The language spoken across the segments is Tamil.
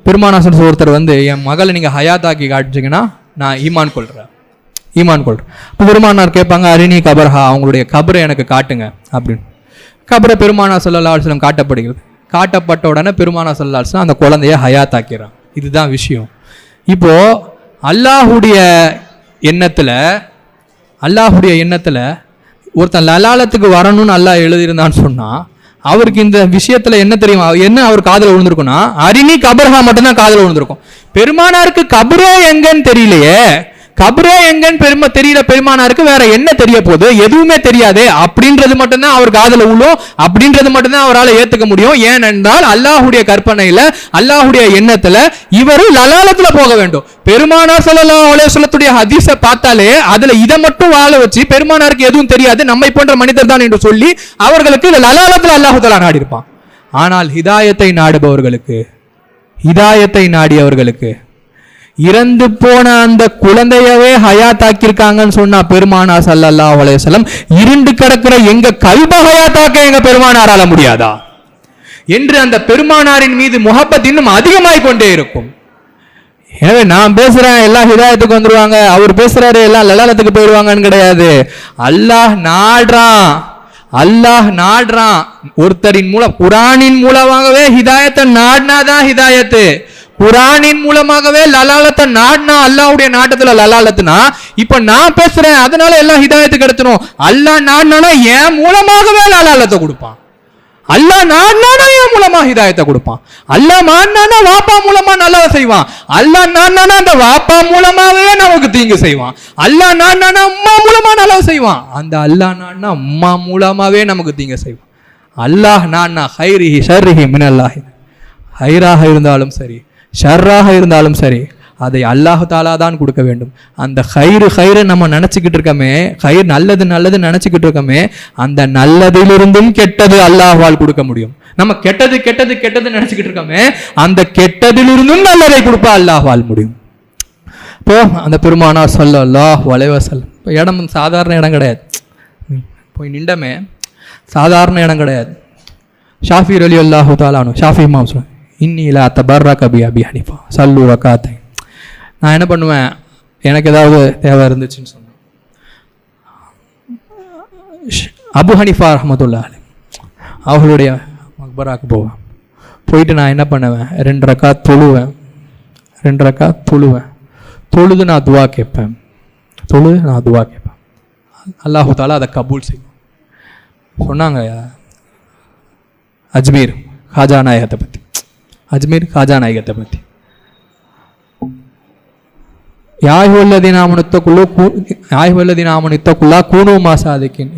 பெருமானாசன் ஒருத்தர் என் மகளை நீங்கள் ஹயாத்தாக்கி காட்டுச்சிங்கன்னா நான் ஈமான் கொள்கிறேன். இப்போ பெருமானார் கேட்பாங்க, அரிணி கபர்ஹா, அவங்களுடைய கபரை எனக்கு காட்டுங்க அப்படின்னு. கபரை பெருமானா ஸல்லல்லாஹு அலைஹி வஸல்லம் காட்டப்படுகிறது. காட்டப்பட்ட உடனே பெருமானா ஸல்லல்லாஹு அலைஹி வஸல்லம் அந்த குழந்தைய ஹயாத்தாக்கிறான். இதுதான் விஷயம். இப்போ அல்லாஹுடைய எண்ணத்தில் ஒருத்தன் லலாலத்துக்கு வரணும்னு அல்லாஹ் எழுதியிருந்தான்னு சொன்னால் அவருக்கு இந்த விஷயத்தில் என்ன தெரியுமா, என்ன அவர் காதில் விழுந்திருக்குன்னா அரிணி கபர்ஹா மட்டும்தான் காதில் விழுந்திருக்கும். பெருமானாருக்கு கபரே எங்கன்னு தெரியலையே, கபரே எங்கன்னு தெரியல பெருமானாருக்கு, வேற என்ன தெரிய போகுது, எதுவுமே தெரியாது அப்படின்றது மட்டும்தான் அவர் காதல உள்ளோம், அப்படின்றது மட்டும்தான் அவரால் ஏத்துக்க முடியும். ஏனென்றால் அல்லாஹுடைய கற்பனையில அல்லாஹுடைய எண்ணத்துல இவர் லலாலத்துல போக வேண்டும். பெருமானார் ஸல்லல்லாஹு அலைஹி வஸல்லத்துடைய ஹதீஸை பார்த்தாலே அதுல இதை மட்டும் வாழ வச்சு பெருமானாருக்கு எதுவும் தெரியாது, நம்மை போன்ற மனிதர் தான் என்று சொல்லி அவர்களுக்கு லலாலத்துல அல்லாஹு தஆலா நாடி இருப்பான். ஆனால் ஹிதாயத்தை நாடியவர்களுக்கு இறந்து போன அந்த குழந்தையவே ஹயாத்தாக்கியிருக்காங்கன்னு சொன்னா பெருமானார் ஸல்லல்லாஹு அலைஹி வஸல்லம், இருண்டு கிடக்கிற எங்க கல்ப ஹயாத்தாக்க எங்க பெருமானாரால முடியாதா என்று அந்த பெருமானாரின் மீது முஹப்பத் இன்னும் அதிகமாய் கொண்டே இருக்கும். எனவே நான் பேசுறேன் எல்லாம் ஹிதாயத்துக்கு வந்துருவாங்க, அவர் பேசுறாரு எல்லாம் லலாலத்துக்கு போயிடுவாங்கன்னு கிடையாது. அல்லாஹ் நாடுறான். ஒருத்தரின் மூலம் குர்ஆனின் மூலமாகவே ஹிதாயத்தை நாடினாதான் ஹிதாயத்து. குர்ஆனின் மூலமாகவே லலாலத்தை நாடினா அல்லாஹ்வுடைய நாட்டத்துல லலாலத்துனா, இப்ப நான் பேசுறேன் அதனால எல்லாம் ஹிதாயத்துக்கு எடுத்துரும். அல்லாஹ் நாடினா என் மூலமாகவே லலாலத்தை கொடுப்பான். அல்லாஹ் நாடினா என் மூலமா ஹிதாயத்தை கொடுப்பான். அல்லாஹ் நாடினா வாப்பா மூலமா நல்லதை செய்வான். அல்லாஹ் நாடினா அந்த வாப்பா மூலமாகவே நமக்கு தீங்கு செய்வான். அல்லாஹ் நாடினா அம்மா மூலமா நல்லதை செய்வான். அந்த அல்லாஹ் நாடினா அம்மா மூலமாவே நமக்கு தீங்கு செய்வான். அல்லாஹ் நாடினா ஹைரிஹி ஷர்ரிஹி மினல்லாஹி, ஹைராக இருந்தாலும் சரி ஷர்ராக இருந்தாலும் சரி அதை அல்லாஹ் தஆலா தான் கொடுக்க வேண்டும். அந்த ஹைரு நம்ம நினைச்சுக்கிட்டு இருக்கோமே, ஹைர் நல்லது நினைச்சுக்கிட்டு இருக்கோமே, அந்த நல்லதிலிருந்தும் கெட்டது அல்லாஹ்வால் கொடுக்க முடியும். நம்ம கெட்டது நினைச்சுக்கிட்டு இருக்கோமே, அந்த கெட்டதிலிருந்தும் நல்லதை கொடுப்ப அல்லாஹ்வால் முடியும். இப்போ அந்த பெருமானார் ஸல்லல்லாஹு அலைஹி வஸல்லம் இடம் சாதாரண இடம் கிடையாது, போய் நின்றமே சாதாரண இடம் கிடையாது. ஷாஃபி ரலியல்லாஹு தஆலா அன்ஹு, ஷாஃபி இமாம் சொல்லுவாங்க, இன்னிலா தபர்ரக பி அபி ஹனீஃபா சல்லு ரகாத்தை. நான் என்ன பண்ணுவேன், எனக்கு ஏதாவது தேவை இருந்துச்சுன்னு சொன்னேன், அபு ஹனீஃபா ரஹ்மத்துல்லாஹி அலைஹி அவர்களுடைய மக்பராக்கு போவேன். போயிட்டு நான் என்ன பண்ணுவேன், 2 ரக்காத் தொழுவேன். தொழுது நான் துவா கேட்பேன். அல்லாஹு தஆலா அதை கபூல் செய்யும். சொன்னாங்க அஜ்மீர் காஜா நாயகத்தை பற்றி,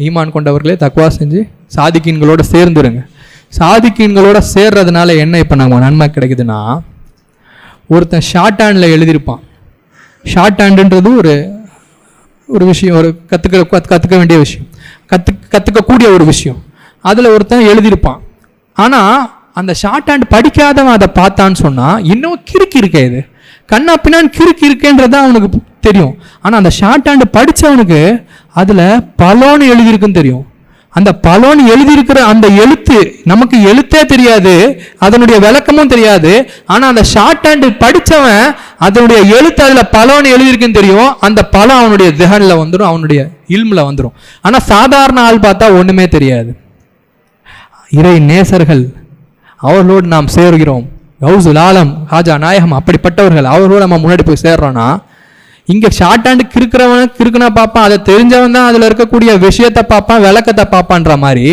ஈமான் கொண்டவர்களே தக்வா செஞ்சு சாதிக்கீன்களோட சேர்ந்துருங்க. சாதிக்கீன்களோட சேர்றதுனால என்ன இப்போ நம்ம நன்மை கிடைக்குதுன்னா, ஒருத்தன் ஷார்ட் ஹேண்டில் எழுதியிருப்பான். ஷார்ட் ஹேண்டுன்றது ஒரு விஷயம், ஒரு கற்றுக்க வேண்டிய விஷயம், கற்றுக்கக்கூடிய ஒரு விஷயம். அதில் ஒருத்தன் எழுதியிருப்பான். ஆனால் அந்த ஷார்ட் ஹேண்ட் படிக்காதவன் அதை பார்த்தான்னு சொன்னால் இன்னும் கிறுக்கி இருக்கே, இது கண்ணா பின்னான்னு கிறுக்கி இருக்கேன்றது தான் அவனுக்கு தெரியும். ஆனால் அந்த ஷார்ட் ஹேண்டு படித்தவனுக்கு அதில் பலோன்னு எழுதியிருக்குன்னு தெரியும். அந்த பலோன்னு எழுதியிருக்கிற அந்த எழுத்து நமக்கு எழுத்தே தெரியாது, அதனுடைய விளக்கமும் தெரியாது. ஆனால் அந்த ஷார்ட் ஹேண்டு படித்தவன் அதனுடைய எழுத்து அதில் பலோன்னு எழுதியிருக்குன்னு தெரியும். அந்த பலம் அவனுடைய திஹனில் வந்துடும், அவனுடைய இல்மில் வந்துடும். ஆனால் சாதாரண ஆள் பார்த்தா ஒன்றுமே தெரியாது. இறை நேசர்கள் அவர்களோடு நாம் சேர்கிறோம். கௌசுல் ஆலம் ஹாஜா நாயகம் அப்படிப்பட்டவர்கள் அவர்களோடு நம்ம முன்னாடி போய் சேர்றோன்னா, இங்கே ஷார்ட் ஹேண்டு கிறுக்குனா பார்ப்பான், அதை தெரிஞ்சவன் தான் அதில் இருக்கக்கூடிய விஷயத்தை பார்ப்பான், விளக்கத்தை பார்ப்பான்ற மாதிரி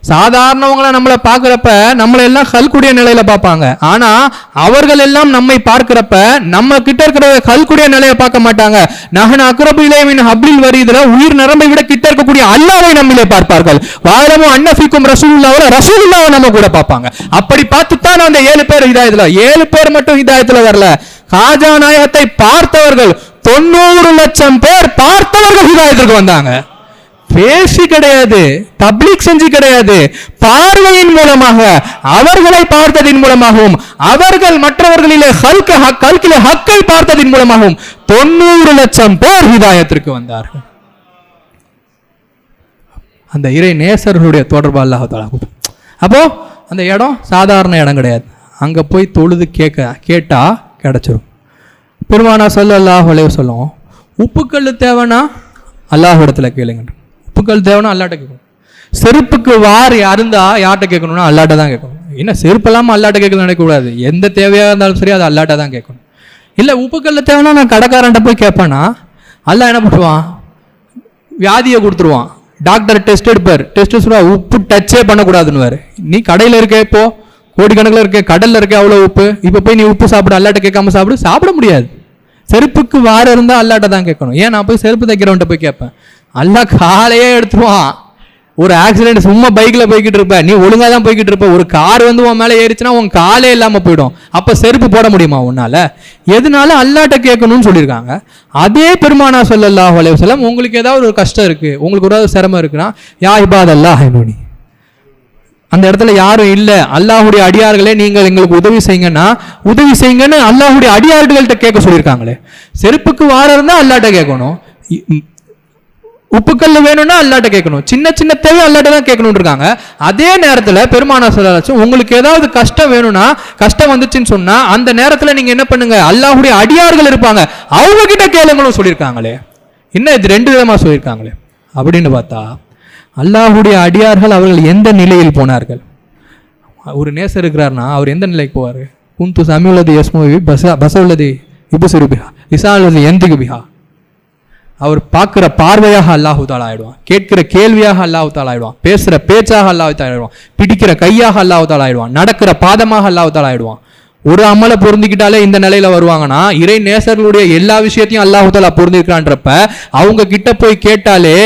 சாதாரணவங்களை நம்மளை பார்க்குறப்ப நம்மளை எல்லாம் கல்குடைய நிலையில பார்ப்பாங்க. ஆனால் அவர்கள் எல்லாம் நம்மை பார்க்குறப்ப நம்ம கிட்ட இருக்கிற கல்குடைய நிலையை பார்க்க மாட்டாங்க. நஹன் அக்ரபு இலைஹி மின் ஹப்லில் வரீதுல உயிர் நரம்பை விட கிட்ட இருக்கக்கூடிய அல்லாஹ்வை நம்மளே பார்ப்பார்கள். வாலமு அன்னஃபிக்கும் ரசூலுல்லாஹ்வை நம்ம கூட பார்ப்பாங்க. அப்படி பார்த்துத்தான் அந்த 7 பேர் ஹிதாயத்துல, 7 பேர் மட்டும் ஹிதாயத்துல வரல. காஜா நாயகத்தை பார்த்தவர்கள் 90 லட்சம் பேர் பார்த்தவர்கள் ஹிதாயத்துக்கு வந்தாங்க. பேசி கிடையாது, தப்லீக் செஞ்சு கிடையாது, பார்வையின் மூலமாக அவர்களை பார்த்ததின் மூலமாகவும் அவர்கள் மற்றவர்களிலே ஹல்கிலே ஹக்கை பார்த்ததின் மூலமாகவும் 90 லட்சம் பேர் ஹிதாயத்திற்கு வந்தார்கள். அந்த இறை நேசர்களுடைய தொடர்பு அல்லாஹ் தஆலா. அப்போ அந்த இடம் சாதாரண இடம் கிடையாது. அங்கே போய் தொழுது கேட்டால் கிடச்சிரும். பெருமானா ஸல்லல்லாஹு அலைஹி வஸல்லம் உப்புக்கல் தேவைன்னா அல்லாஹ் இடத்துல கேளுங்க. உப்புக்கல் தேவைன்னா அல்லாட்ட கேட்கணும். செருப்புக்கு வார் அருந்தா யார்கிட்ட கேட்கணும்னா அல்லாட்ட தான் கேட்கணும். என்ன செருப்பு இல்லாமல் அல்லாட்ட கேட்கணும் நினைக்கக்கூடாது. எந்த தேவையாக இருந்தாலும் சரி அது அல்லாட்ட தான் கேட்கணும். இல்லை உப்புக்கல் தேவைன்னா நான் கடைக்காரன்ட்ட போய் கேட்பேன்னா அல்லாஹ் என்ன பண்ணுவான், வியாதியை கொடுத்துருவான். டாக்டர் டெஸ்ட் எடுப்பார், டெஸ்ட் சொல்லுவா உப்பு டச்சே பண்ணக்கூடாதுன்னு. நீ கடையில் இருக்க, இப்போ கோடிக்கணக்கில் இருக்க, கடலில் இருக்க அவ்வளோ உப்பு, இப்போ போய் நீ உப்பு சாப்பிடு, அல்லாட்ட கேட்காம சாப்பிட முடியாது. செருப்புக்கு வார இருந்தால் அல்லாட்ட தான் கேட்கணும். ஏன் நான் போய் செருப்பு தைக்கிறவன்ட்ட போய் கேட்பேன்? அல்லாஹ் காலையே எடுத்துருவான். ஒரு ஆக்சிடென்ட், சும்மா பைக்கில் போய்கிட்டு இருப்ப, நீ ஒழுங்காக தான் போய்கிட்டு இருப்ப, ஒரு கார் வந்து உன் மேலே ஏறிச்சுன்னா உன் காலே இல்லாமல் போயிடும். அப்போ செருப்பு போட முடியுமா உன்னால? எதனால அல்லாட்ட கேட்கணும்னு சொல்லியிருக்காங்க. அதே பெருமானா ஸல்லல்லாஹு அலைஹி வஸல்லம் உங்களுக்கு ஏதாவது ஒரு கஷ்டம் இருக்குது, உங்களுக்கு ஒரு சிரமம் இருக்குன்னா யா இபாதல்லாஹ் இன்னுனி, அந்த இடத்துல யாரும் இல்லை, அல்லாஹுடைய அடியார்களே நீங்கள் எங்களுக்கு உதவி செய்யுங்கன்னா உதவி செய்யுங்கன்னு அல்லாஹுடைய அடியார்கள்ட்ட கேட்க சொல்லியிருக்காங்களே. செருப்புக்கு வார இருந்தால் அல்லாட்ட கேட்கணும், உப்புக்கல்ல வேணும்னா அல்லாட்ட கேட்கணும், சின்ன சின்ன தேவை அல்லாட்ட தான் கேட்கணும்னு இருக்காங்க. அதே நேரத்தில் பெருமானா ஸல்லல்லாஹு உங்களுக்கு ஏதாவது கஷ்டம் வேணும்னா, கஷ்டம் வந்துச்சுன்னு சொன்னா அந்த நேரத்தில் நீங்க என்ன பண்ணுங்க, அல்லாஹுடைய அடியார்கள் இருப்பாங்க அவங்க கிட்ட கேளுங்களும் சொல்லியிருக்காங்களே. என்ன இது ரெண்டு விதமா சொல்லியிருக்காங்களே அப்படின்னு பார்த்தா, அல்லாஹுடைய அடியார்கள் அவர்கள் எந்த நிலையில் போனார்கள்? ஒரு நேசர் இருக்கிறார்னா அவர் எந்த நிலைக்கு போவார்? குந்து சமியுள்ளது யஸ்மோவி பசவுள்ளது இபுசுருபிஹா இசாலது எந்திகு பிஹா. அவர் பார்க்குற பார்வையாக அல்லாஹு தாலா ஆயிடுவான், கேட்கிற கேள்வியாக அல்லாஹு தாலா ஆயிடுவான், பேசுகிற பேச்சாக அல்லாஹு தாலா ஆயிடுவான், பிடிக்கிற கையாக அல்லாஹு தாலா ஆயிடுவான், நடக்கிற பாதமாக அல்லாஹு தாலா ஆயிடுவான். ஒரு அமலை பொருந்திக்கிட்டாலே இந்த நிலையில வருவாங்கன்னா இறை நேசர்களுடைய எல்லா விஷயத்தையும் அல்லாஹு தாலா பொருந்திருக்கிறான்றப்ப அவங்க கிட்ட போய் கேட்டாலே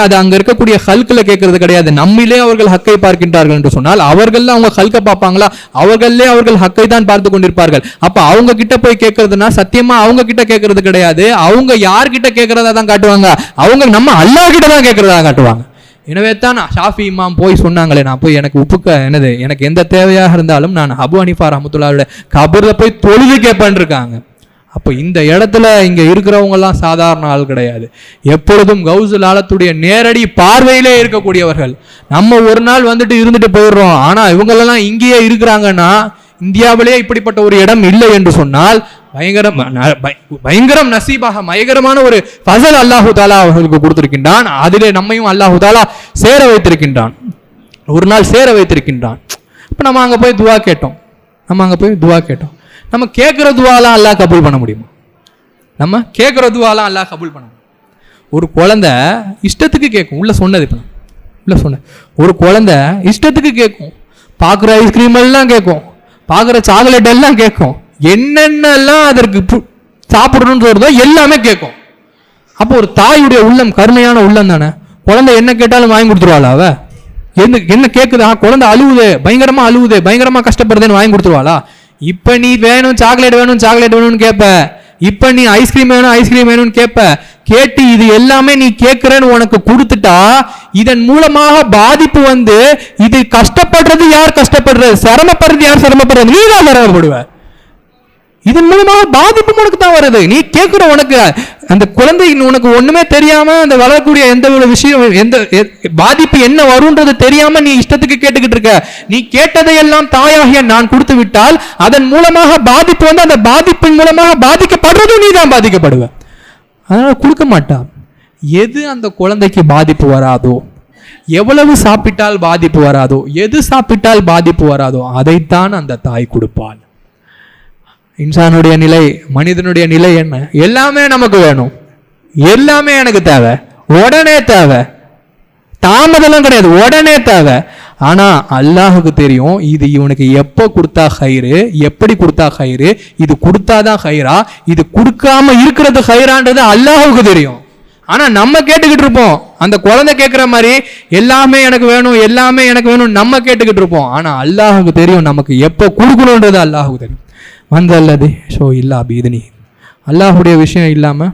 அது அங்க இருக்கக்கூடிய ஹல்கில் கேட்கறது கிடையாது. நம்மிலே அவர்கள் ஹக்கை பார்க்கின்றார்கள் என்று சொன்னால் அவர்கள் அவங்க ஹல்கை பார்ப்பாங்களா? அவர்களே அவர்கள் ஹக்கை தான் பார்த்து கொண்டிருப்பார்கள். அப்ப அவங்க கிட்ட போய் கேட்கறதுனா சத்தியமா அவங்க கிட்ட கேட்கறது கிடையாது, அவங்க யார்கிட்ட கேட்கறதா தான் காட்டுவாங்க, அவங்க நம்ம அல்லாஹ் கிட்ட தான் கேட்கறதா காட்டுவாங்க. எனவே தான் ஷாஃபி இமாம் போய் சொன்னாங்களே, நான் போய் எனக்கு எனக்கு எந்த தேவையாக இருந்தாலும் நான் அபு ஹனீஃபா ரஹ்மத்துல்லாஹி கபூர்ல போய் தொழுது கேட்பேன் இருக்காங்க. அப்போ இந்த இடத்துல இங்க இருக்கிறவங்கெல்லாம் சாதாரண ஆள் கிடையாது, எப்பொழுதும் கௌசுல் ஆலத்துடைய நேரடி பார்வையிலே இருக்கக்கூடியவர்கள். நம்ம ஒரு நாள் வந்துட்டு இருந்துட்டு போயிடுறோம், ஆனா இவங்களெல்லாம் இங்கேயே இருக்கிறாங்கன்னா இந்தியாவிலே இப்படிப்பட்ட ஒரு இடம் இல்லை என்று சொன்னால் பயங்கரம் நசீபாக பயங்கரமான ஒரு ஃபஸல் அல்லாஹு தாலா அவர்களுக்கு கொடுத்திருக்கின்றான். அதிலே நம்மையும் அல்லாஹு தாலா சேர வைத்திருக்கின்றான், ஒரு நாள் சேர வைத்திருக்கின்றான். இப்போ நம்ம அங்கே போய் துவா கேட்டோம், நம்ம கேட்குற துவாலாம் அல்லாஹ் கபூல் பண்ண முடியுமா? நம்ம கேட்குற துவாலாம் அல்லாஹ் கபூல் பண்ண முடியும்? ஒரு குழந்தை இஷ்டத்துக்கு கேட்கும், ஒரு குழந்தை இஷ்டத்துக்கு கேட்கும், பார்க்குற ஐஸ்கிரீம் எல்லாம் கேட்கும், பார்க்குற சாக்லேட் எல்லாம் கேட்கும், என்னென்னலாம் அதற்கு சாப்பிடணும்னு சொல்றதோ எல்லாமே கேட்கும். அப்போ ஒரு தாயுடைய உள்ளம் கருணையான உள்ளம் தானே. குழந்தை என்ன கேட்டாலும் வாங்கி கொடுத்துருவாளா? அவ என்ன கேட்குதா? குழந்தை அழுவுதே, பயங்கரமா கஷ்டப்படுறதுன்னு வாங்கி கொடுத்துருவாளா? இப்ப நீ வேணும் சாக்லேட் வேணும்னு கேட்ப, இப்ப நீ ஐஸ்கிரீம் வேணும்னு கேட்ப, கேட்டு இது எல்லாமே நீ கேட்கிறன்னு உனக்கு கொடுத்துட்டா இதன் மூலமாக பாதிப்பு வந்து இது கஷ்டப்படுறது யார் கஷ்டப்படுறது, சிரமப்படுறது யார் சிரமப்படுறது? நீ தான் சிரமப்படுவ. இதன் மூலமாக பாதிப்பு உனக்கு தான் வருது. நீ கேட்கிற உனக்கு அந்த குழந்தை உனக்கு ஒண்ணுமே தெரியாம அந்த வளரக்கூடிய எந்த ஒரு விஷயம் எந்த பாதிப்பு என்ன வரும்ன்றது தெரியாம நீ இஷ்டத்துக்கு கேட்டுக்கிட்டு இருக்க. நீ கேட்டதையெல்லாம் தாயாகிய நான் கொடுத்து விட்டால் அதன் மூலமாக பாதிப்பு வந்து அந்த பாதிப்பின் மூலமாக பாதிக்கப்படுறதும் நீ தான் பாதிக்கப்படுவ. அதனால கொடுக்க மாட்டா. எது அந்த குழந்தைக்கு பாதிப்பு வராதோ, எவ்வளவு சாப்பிட்டால் பாதிப்பு வராதோ, எது சாப்பிட்டால் பாதிப்பு வராதோ அதைத்தான் அந்த தாய் கொடுப்பாள். இன்சானுடைய நிலை, மனிதனுடைய நிலை என்ன? எல்லாமே நமக்கு வேணும், எல்லாமே எனக்கு தேவை, உடனே தேவை, தாமதம் கிடையாது, உடனே தேவை. ஆனா அல்லாஹுக்கு தெரியும் இது இவனுக்கு எப்போ கொடுத்தா ஹைரு, எப்படி கொடுத்தா ஹைரு, இது கொடுத்தாதான் ஹைரா, இது கொடுக்காம இருக்கிறது ஹைரான்றது அல்லாஹுக்கு தெரியும். ஆனா நம்ம கேட்டுக்கிட்டு இருப்போம், அந்த குழந்தை கேட்கிற மாதிரி எல்லாமே எனக்கு வேணும் நம்ம கேட்டுக்கிட்டு இருப்போம். ஆனா அல்லாஹுக்கு தெரியும் நமக்கு எப்போ கொடுக்கணுன்றது அல்லாஹுக்கு தெரியும். வந்தல்லது ஷோ இல்லா பீதினி, அல்லாஹுடைய விஷயம் இல்லாமல்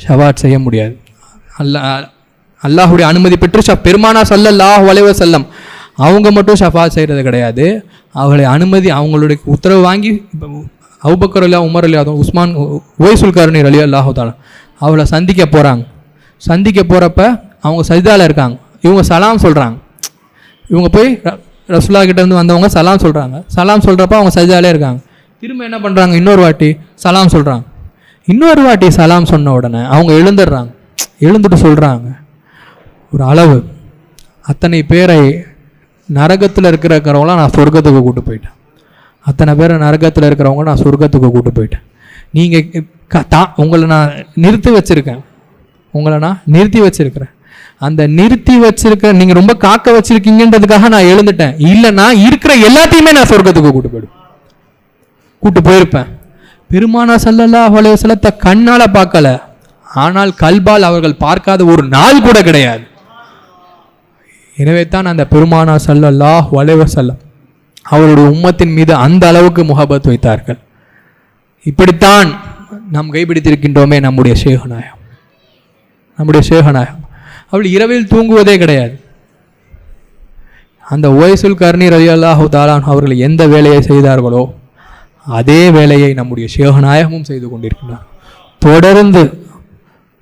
ஷவாட் செய்ய முடியாது. அல்லாஹுடைய அனுமதி பெற்று பெருமானா ஸல்லல்லாஹு அலைஹி வஸல்லம் அவங்க மட்டும் ஷஃபாத் செய்கிறது கிடையாது, அவங்களுடைய அனுமதி அவங்களுடைய உத்தரவு வாங்கி அபூபக்கர் ரலியல்லாஹு, உமர் ரலியல்லாஹு, உஸ்மான் உவைசுல் கர்னி ரலியல்லாஹு தஆலா அவளை சந்திக்க போகிறப்ப அவங்க சஜிதால இருக்காங்க, இவங்க சலாம் சொல்கிறாங்க, இவங்க போய் ரசூலுல்லாஹ் கிட்ட இருந்து வந்தவங்க சலாம் சொல்கிறாங்க. சலாம் சொல்கிறப்ப அவங்க சஜ்ஜாலே இருக்காங்க. திரும்ப என்ன பண்ணுறாங்க, இன்னொரு வாட்டி சலாம் சொல்கிறாங்க. இன்னொரு வாட்டி சலாம் சொன்ன உடனே அவங்க எழுந்துடுறாங்க. எழுந்துட்டு சொல்கிறாங்க, ஒரு அளவு அத்தனை பேரை நரகத்தில் இருக்கிறவங்களாம் நான் சொர்க்கத்துக்கு கூட்டு போயிட்டேன். அத்தனை பேரை நரகத்தில் இருக்கிறவங்க நான் சொர்க்கத்துக்கு கூட்டு போயிட்டேன். நீங்கள் உங்களை நான் நிறுத்தி வச்சுருக்கேன். அந்த நிறுத்தி வச்சிருக்க நீங்கள் ரொம்ப காக்க வச்சிருக்கீங்கன்றதுக்காக நான் எழுந்துட்டேன். இல்லைன்னா இருக்கிற எல்லாத்தையுமே நான் சொர்க்கத்துக்கு கூட்டு போயிருப்பேன். பெருமானார் ஸல்லல்லாஹு அலைஹி வஸல்லத்தை கண்ணால் பார்க்கல, ஆனால் கல்பால் அவர்கள் பார்க்காத ஒரு நாள் கூட கிடையாது. எனவே தான் அந்த பெருமானார் ஸல்லல்லாஹு அலைஹி வஸல்லம் அவருடைய உம்மத்தின் மீது அந்த அளவுக்கு முஹப்பத் வைத்தார்கள். இப்படித்தான் நாம் கைப்பிடித்திருக்கின்றோமே நம்முடைய ஷேகுநாயகம். அவள் இரவில் தூங்குவதே கிடையாது. அந்த உவைசுல் கர்னி ரலியல்லாஹு தஆலா அவர்கள் எந்த வேலையை செய்தார்களோ அதே வேலையை நம்முடைய ஷேகுநாயகமும் செய்து கொண்டிருக்கிறார்.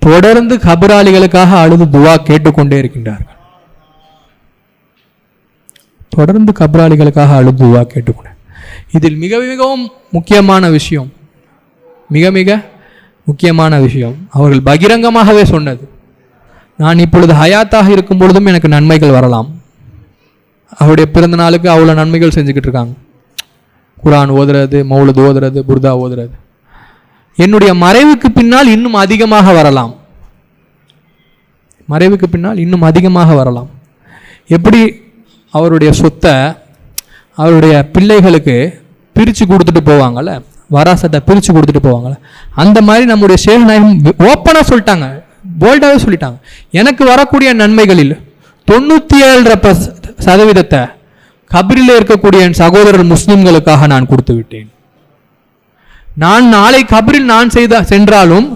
தொடர்ந்து கபராளிகளுக்காக அழுது துவா கேட்டுக்கொண்டே இருக்கின்றார்கள். இதில் மிக மிகவும் முக்கியமான விஷயம் அவர்கள் பகிரங்கமாகவே சொன்னது, நான் இப்பொழுது ஹயாத்தாக இருக்கும் பொழுதும் எனக்கு நன்மைகள் வரலாம். அவருடைய பிறந்த நாளுக்கு அவ்வளோ நன்மைகள் செஞ்சுக்கிட்டு இருக்காங்க. குர்ஆன் ஓதுறது, மௌலித் ஓதுறது, புர்தா ஓதுறது. என்னுடைய மறைவுக்கு பின்னால் இன்னும் அதிகமாக வரலாம். எப்படி அவருடைய சொத்தை அவருடைய பிள்ளைகளுக்கு பிரித்து கொடுத்துட்டு போவாங்கள்ல, வராசத்தை பிரித்து கொடுத்துட்டு போவாங்கள்ல, அந்த மாதிரி நம்முடைய ஷேகுநாயகம் ஓப்பனாக சொல்லிட்டாங்க, போல்டாகவே சொல்லிட்டாங்க, எனக்கு வரக்கூடிய நன்மைகளில் 97% கபரில் இருக்கக்கூடிய என் சகோதரர் முஸ்லிம்களுக்காக நான் கொடுத்து விட்டேன். நான் நாளை கபரில் நான் சென்றாலும்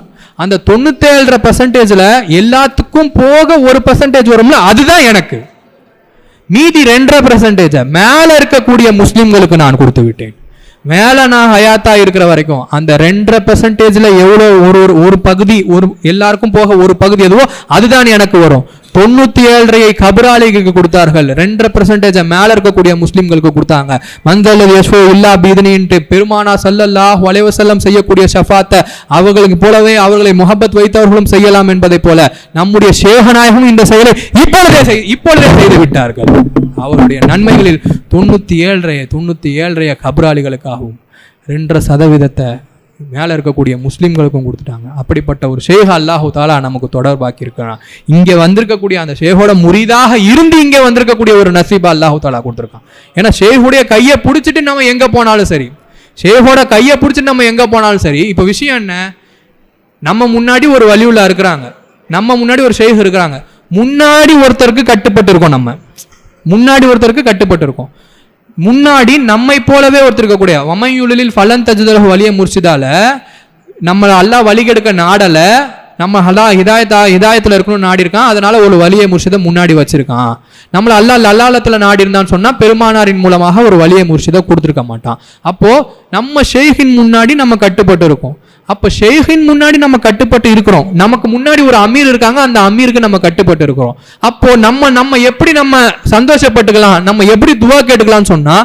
அந்த 97% எல்லாத்துக்கும் போக 1% வரும்ல, அதுதான் எனக்கு. மீதி 2% மேல இருக்கக்கூடிய முஸ்லிம்களுக்கு நான் கொடுத்து விட்டேன். மேல நான் ஹயாத்தா இருக்கிற வரைக்கும் அந்த 2% எவ்வளோ ஒரு பகுதி, எல்லாருக்கும் போக ஒரு பகுதி எதுவோ அதுதான் எனக்கு வரும். 97.5 கபராளிகளுக்கு கொடுத்தார்கள், 2% மேல இருக்கக்கூடிய முஸ்லிம்களுக்கு கொடுத்தாங்க. மந்தல் யஷ்ஃபு இல்லா பீதனின்ட்டு பெருமானார் ஸல்லல்லாஹு அலைஹி வஸல்லம் செய்யக்கூடிய ஷஃபாத்தை அவர்களுக்கு போலவே அவர்களை முஹப்பத் வைத்தவர்களும் செய்யலாம் என்பதை போல நம்முடைய ஷேகுநாயகம் இந்த செயலை இப்பொழுதே செய்து விட்டார்கள். அவருடைய நன்மைகளில் 97.5 கபராளிகளுக்காகவும் 2% மேலே இருக்கக்கூடிய முஸ்லீம்களுக்கும் கொடுத்துட்டாங்க. அப்படிப்பட்ட ஒரு ஷேக அல்லாஹு தாலா நமக்கு தொடர்பாக்கி இருக்கிறான். இங்கே வந்திருக்கக்கூடிய அந்த ஷேகோட முரீதாக இருந்து இங்கே வந்திருக்கக்கூடிய ஒரு நசீபா அல்லாஹு தாலா கொடுத்துருக்கான். ஏன்னா ஷேகுடைய கையை பிடிச்சிட்டு நம்ம எங்கே போனாலும் சரி, இப்போ விஷயம் என்ன, நம்ம முன்னாடி ஒரு வலியுல்லா இருக்கிறாங்க, நம்ம முன்னாடி ஒரு ஷேக் இருக்கிறாங்க, முன்னாடி ஒருத்தருக்கு கட்டுப்பட்டு இருக்கோம். முன்னாடி நம்மை போலவே ஒருத்தர் இருக்கக்கூடிய வமையுலில் ஃபலன் தஜ்தலஹு வலிய முர்ஷிதால நம்மளை அல்லாஹ் வழி கெடுக்க நாடல, நம்ம ஹிதாயத்தில் இருக்கணும்னு நாடி இருக்கான். அதனால ஒரு வலிய முர்ஷிதை முன்னாடி வச்சிருக்கான். நம்மளை அல்லாஹ் லல்லாலத்துல நாடி இருந்தான்னு சொன்னா பெருமானாரின் மூலமாக ஒரு வலிய முர்ஷிதை கொடுத்துருக்க மாட்டான். அப்போ நம்ம ஷேகின் முன்னாடி நம்ம கட்டுப்பட்டு இருக்கோம். அப்ப ஷேகின் முன்னாடி நம்ம கட்டுப்பட்டு இருக்கிறோம். நமக்கு முன்னாடி ஒரு அமீர் இருக்காங்க, அந்த அமீருக்கு நம்ம கட்டுப்பட்டு இருக்கிறோம். அப்போ நம்ம எப்படி நம்ம சந்தோஷப்பட்டுக்கலாம், நம்ம எப்படி துவா கேட்டுக்கலாம்னு சொன்னா,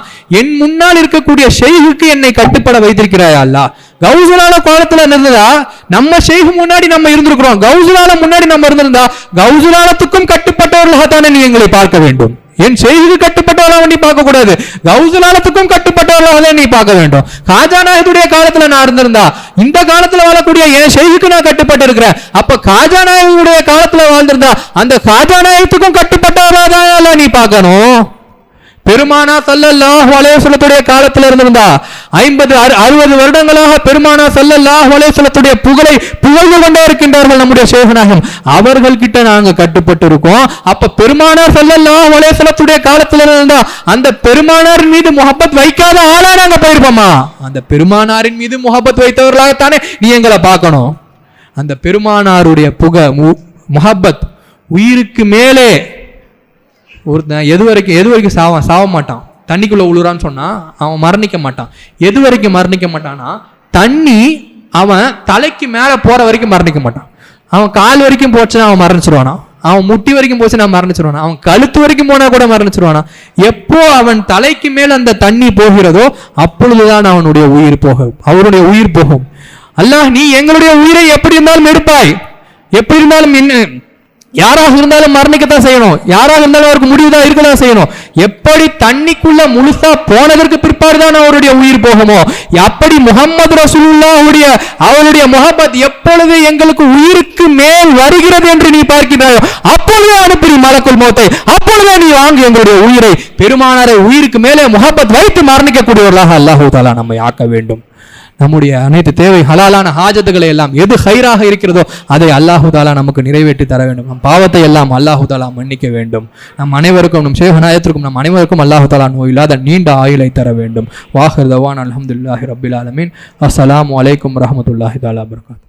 என் முன்னால் இருக்கக்கூடிய ஷேகுக்கு என்னை கட்டுப்பட வைத்திருக்கிறாயா அல்லாஹ். கௌசுலால காலத்துல இருந்ததா நம்ம ஷேக் முன்னாடி நம்ம இருந்திருக்கிறோம். கௌசுலால முன்னாடி நம்ம இருந்திருந்தா கௌசுலாலத்துக்கும் கட்டுப்பட்டவர்களாகத்தானே நீ எங்களை பார்க்க வேண்டும். என் ஷேகுக்கு கட்டுப்பட்டவர்களாக நீ பார்க்க கூடாது, கௌசுலாலத்துக்கும் கட்டுப்பட்டவர்களாக நீ பார்க்க வேண்டும். காஜா நாயகத்துடைய காலத்துல நான் இருந்திருந்தா இந்த காலத்துல வாழக்கூடிய என் ஷேகுக்கு நான் கட்டுப்பட்டு இருக்கிறேன். அப்ப காஜா நாயகத்துடைய காலத்துல வாழ்ந்திருந்தா அந்த காஜா நாயகத்துக்கும் கட்டுப்பட்டவர்களாக நீ பார்க்கணும். பெருமானார் ஸல்லல்லாஹு அலைஹி வஸல்லத்துடைய காலத்துல இருந்திருந்தா 50-60 வருடங்களாக பெருமானார் ஸல்லல்லாஹு அலைஹி வஸல்லத்துடைய புகழ்ந்து கொண்டே இருக்கின்றார்கள் நம்முடைய ஷேகுநாயகம். அவர்கள் கிட்ட நாங்க கட்டுப்பட்டு இருக்கோம். அப்ப பெருமானார் ஸல்லல்லாஹு அலைஹி வஸல்லத்துடைய காலத்துல இருந்தா அந்த பெருமானாரின் மீது முஹப்பத் வைக்காத ஆளா நாங்க போயிருப்போமா? அந்த பெருமானாரின் மீது முஹப்பத் வைத்தவர்களாகத்தானே நீ எங்களை பார்க்கணும். அந்த பெருமானாருடைய முஹப்பத் உயிருக்கு மேலே ஒருத்தன் எது வரைக்கும் சாவ மாட்டான். தண்ணிக்குள்ள உழுறான்னு சொன்னா அவன் மரணிக்க மாட்டான். எது வரைக்கும் மரணிக்க மாட்டான்னா, தண்ணி அவன் தலைக்கு மேல போற வரைக்கும் மரணிக்க மாட்டான். அவன் கால் வரைக்கும் போச்சுன்னா அவன் மரணிச்சிருவானா. அவன் முட்டி வரைக்கும் போச்சு நான் மரணிச்சிருவானா? அவன் கழுத்து வரைக்கும் போனா கூட மரணிச்சிருவானா? எப்போ அவன் தலைக்கு மேல் அந்த தண்ணி போகிறதோ அப்பொழுதுதான் அவனுடைய உயிர் அவருடைய உயிர் போகும். அல்லாஹ், நீ எங்களுடைய உயிரை எப்படி இருந்தாலும் எடுப்பாய், எப்படி இருந்தாலும் யாராக இருந்தாலும் மரணிக்கத்தான் செய்யணும், யாராக இருந்தாலும் அவருக்கு முடிவுதான் இருக்கதான் செய்யணும். எப்படி தண்ணிக்குள்ள முழுசா போனதற்கு பிற்பாடுதான் அவருடைய உயிர் போகுமோ, அப்படி முஹம்மது ரசூலுல்லாஹ்வுடைய அவருடைய முஹப்பத் எப்பொழுது எங்களுக்கு உயிருக்கு மேல் வருகிறது என்று நீ பார்க்கிறாயோ அப்பொழுது அனுப்பி மலக்குல் மௌத்தை, அப்பொழுது நீ வாங்கி எங்களுடைய உயிரை, பெருமானாரை உயிருக்கு மேலே முஹப்பத் வைத்து மரணிக்கக்கூடியவர்களாக அல்லாஹ் தஆலா நம்மை ஆக்க வேண்டும். நம்முடைய அனைத்து தேவை ஹலாலான ஹாஜத்துகளை எல்லாம் எது ஹைராக இருக்கிறதோ அதை அல்லாஹு தாலா நமக்கு நிறைவேற்றி தர வேண்டும். நம் பாவத்தை எல்லாம் அல்லாஹு தாலா மன்னிக்க வேண்டும். நம் அனைவருக்கும், நம் ஷேஹநாயத்திற்கும் நம் அனைவருக்கும் அல்லாஹு தாலா நோயில்லாத நீண்ட ஆயுளை தர வேண்டும். வாஹிர் தவான் அல்ஹம்துலில்லாஹி ரப்பில் ஆலமீன். அஸ்ஸலாமு அலைக்கும் வரஹ்மத்துல்லாஹி தஆலா வபரகாத்துஹு.